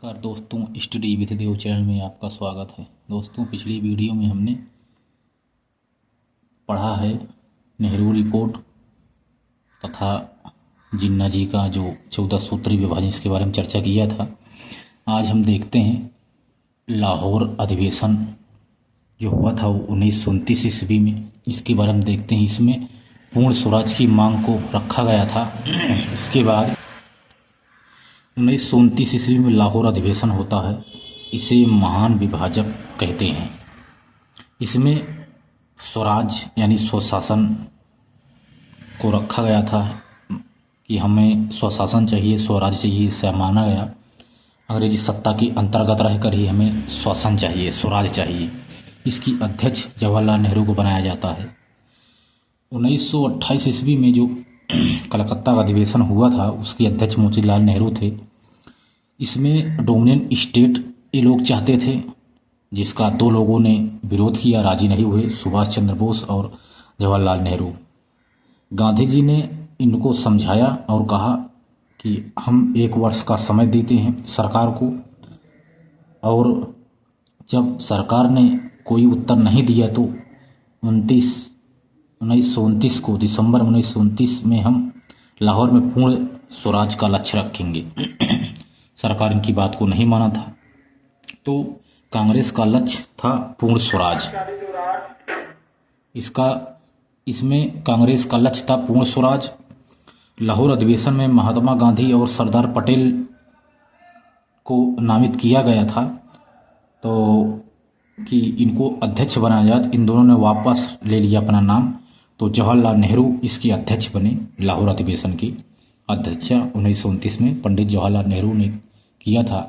नमस्कार दोस्तों, study with Dev channel में आपका स्वागत है। दोस्तों, पिछली वीडियो में हमने पढ़ा है नेहरू रिपोर्ट तथा जिन्ना जी का जो 14 सूत्री विभाजन, इसके बारे में चर्चा किया था। आज हम देखते हैं लाहौर अधिवेशन जो हुआ था वो 1929 ईस्वी में, इसके बारे में देखते हैं। इसमें पूर्ण स्वराज की मांग को रखा गया था। इसके बाद 1929 ईस्वी में लाहौर अधिवेशन होता है। इसे महान विभाजक कहते हैं। इसमें स्वराज यानी स्वशासन को रखा गया था कि हमें स्वशासन चाहिए, स्वराज चाहिए। इससे माना गया अंग्रेजी सत्ता की अंतर्गत रहकर ही हमें शासन चाहिए, स्वराज चाहिए। इसकी अध्यक्ष जवाहरलाल नेहरू को बनाया जाता है। 1928 ईस्वी में जो कलकत्ता का अधिवेशन हुआ था उसके अध्यक्ष मोतीलाल नेहरू थे। इसमें डोमिनियन स्टेट ये लोग चाहते थे, जिसका दो लोगों ने विरोध किया, राजी नहीं हुए, सुभाष चंद्र बोस और जवाहरलाल नेहरू। गांधी जी ने इनको समझाया और कहा कि हम 1 वर्ष का समय देते हैं सरकार को, और जब सरकार ने कोई उत्तर नहीं दिया तो 1929 को, दिसंबर 1929 में हम लाहौर में पूर्ण स्वराज का लक्ष्य रखेंगे। सरकार इनकी बात को नहीं माना था, तो कांग्रेस का लक्ष्य था पूर्ण स्वराज। इसमें कांग्रेस का लक्ष्य था पूर्ण स्वराज। लाहौर अधिवेशन में महात्मा गांधी और सरदार पटेल को नामित किया गया था, तो कि इनको अध्यक्ष बनाया जाए। इन दोनों ने वापस ले लिया अपना नाम, तो जवाहरलाल नेहरू इसके अध्यक्ष बने। लाहौर अधिवेशन की अध्यक्षता 1929 में पंडित जवाहरलाल नेहरू ने किया था।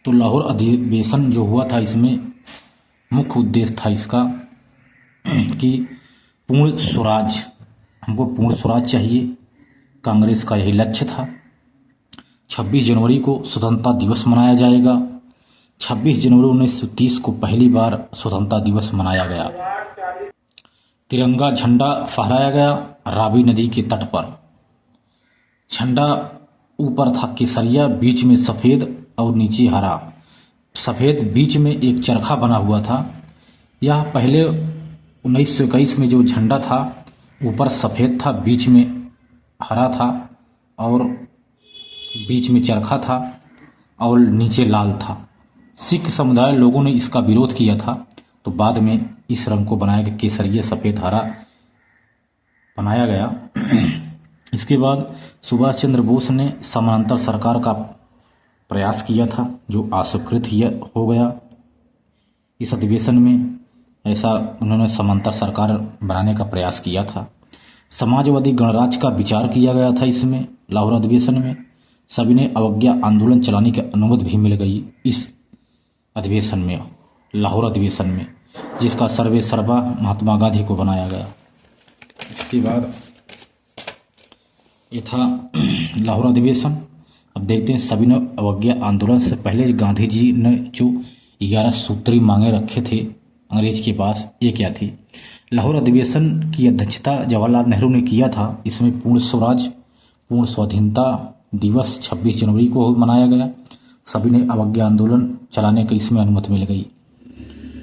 तो लाहौर अधिवेशन जो हुआ था, इसमें मुख्य उद्देश्य था इसका कि पूर्ण स्वराज, हमको पूर्ण स्वराज चाहिए। कांग्रेस का यही लक्ष्य था। 26 जनवरी को स्वतंत्रता दिवस मनाया जाएगा। 26 जनवरी 1930 को पहली बार स्वतंत्रता दिवस मनाया गया। तिरंगा झंडा फहराया गया रावी नदी के तट पर। झंडा ऊपर था केसरिया, बीच में सफ़ेद और नीचे हरा। सफ़ेद बीच में एक चरखा बना हुआ था। यह पहले 1921 में जो झंडा था ऊपर सफ़ेद था, बीच में हरा था और बीच में चरखा था और नीचे लाल था। सिख समुदाय लोगों ने इसका विरोध किया था, तो बाद में इस रंग को बनाया गया, केसरिया सफ़ेद हरा बनाया गया। इसके बाद सुभाष चंद्र बोस ने समानांतर सरकार का प्रयास किया था, जो अस्वीकृत हो गया। इस अधिवेशन में ऐसा उन्होंने समानांतर सरकार बनाने का प्रयास किया था। समाजवादी गणराज्य का विचार किया गया था। इसमें लाहौर अधिवेशन में सभी ने अवज्ञा आंदोलन चलाने की अनुमति भी मिल गई इस अधिवेशन में, लाहौर अधिवेशन में, जिसका सर्वे सर्वा महात्मा गांधी को बनाया गया। इसके बाद ये था लाहौर अधिवेशन। अब देखते हैं, सभी ने अवज्ञा आंदोलन से पहले गांधी जी ने जो 11 सूत्री मांगे रखे थे अंग्रेज के पास, ये क्या थी? लाहौर अधिवेशन की अध्यक्षता जवाहरलाल नेहरू ने किया था। इसमें पूर्ण स्वराज, पूर्ण स्वाधीनता दिवस 26 जनवरी को मनाया गया। सभी ने अवज्ञा आंदोलन चलाने की इसमें अनुमति मिल गई।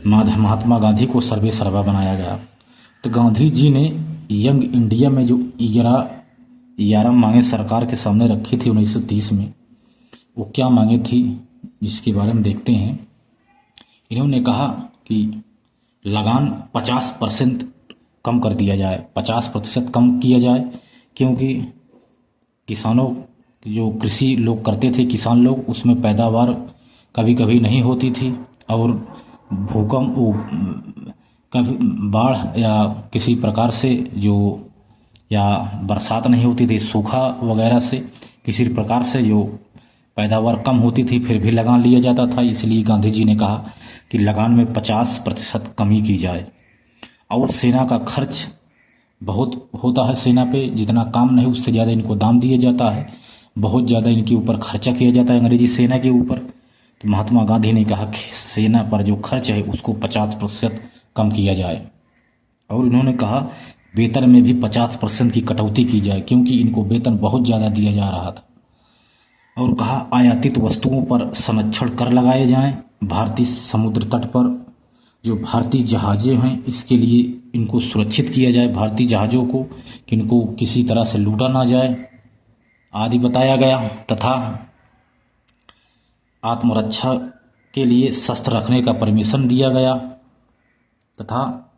महात्मा गांधी को सर्वे सर्वा बनाया गया। तो गांधी जी ने यंग इंडिया में जो 11 मांगे सरकार के सामने रखी थी 1930 में, वो क्या मांगे थी जिसके बारे में देखते हैं। इन्होंने कहा कि लगान 50% कम कर दिया जाए, 50% कम किया जाए, क्योंकि किसानों जो कृषि लोग करते थे, किसान लोग, उसमें पैदावार कभी कभी नहीं होती थी, और भूकंप, कभी बाढ़ या किसी प्रकार से जो, या बरसात नहीं होती थी, सूखा वगैरह से किसी प्रकार से जो पैदावार कम होती थी, फिर भी लगान लिया जाता था। इसलिए गांधी जी ने कहा कि लगान में 50% कमी की जाए। और सेना का खर्च बहुत होता है, सेना पे जितना काम नहीं उससे ज़्यादा इनको दाम दिया जाता है, बहुत ज़्यादा इनके ऊपर खर्चा किया जाता है अंग्रेजी सेना के ऊपर। तो महात्मा गांधी ने कहा कि सेना पर जो खर्च है उसको 50% कम किया जाए। और इन्होंने कहा वेतन में भी 50% की कटौती की जाए, क्योंकि इनको वेतन बहुत ज़्यादा दिया जा रहा था। और कहा आयातित वस्तुओं पर संरक्षण कर लगाए जाएं। भारतीय समुद्र तट पर जो भारतीय जहाज़ें हैं इसके लिए इनको सुरक्षित किया जाए, भारतीय जहाज़ों को, कि इनको किसी तरह से लूटा ना जाए आदि बताया गया। तथा आत्मरक्षा के लिए शस्त्र रखने का परमिशन दिया गया। तथा